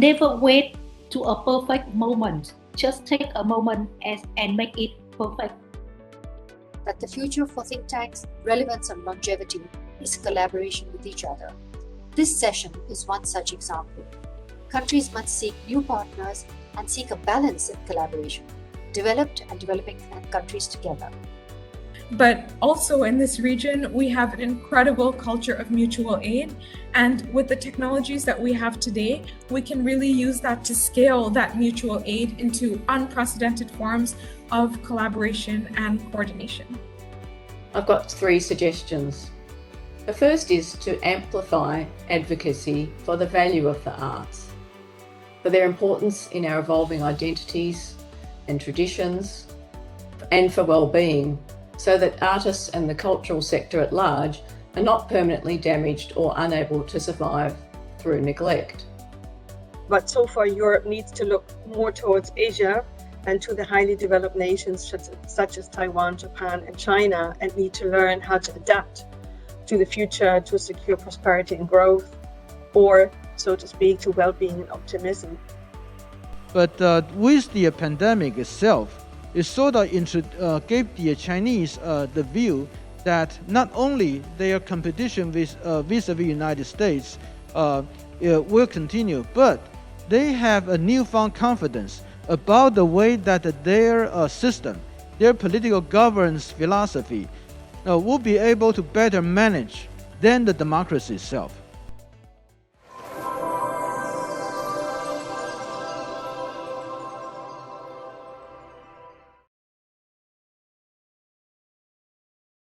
Never wait to a perfect moment. Just take a moment and make it perfect. That the future for think tanks, relevance and longevity is collaboration with each other. This session is one such example. Countries must seek new partners and seek a balance in collaboration, developed and developing countries together. But also in this region, we have an incredible culture of mutual aid. And with the technologies that we have today, we can really use that to scale that mutual aid into unprecedented forms of collaboration and coordination. I've got 3 suggestions. The first is to amplify advocacy for the value of the arts, for their importance in our evolving identities and traditions, and for well-being, so that artists and the cultural sector at large are not permanently damaged or unable to survive through neglect. But so far, Europe needs to look more towards Asia and to the highly developed nations such as Taiwan, Japan, and China, and need to learn how to adapt to the future to secure prosperity and growth, or, so to speak, to well-being and optimism. But with the pandemic itself, it sort of gave the Chinese the view that not only their competition with vis-a-vis United States will continue, but they have a newfound confidence about the way that their system, their political governance philosophy will be able to better manage than the democracy itself.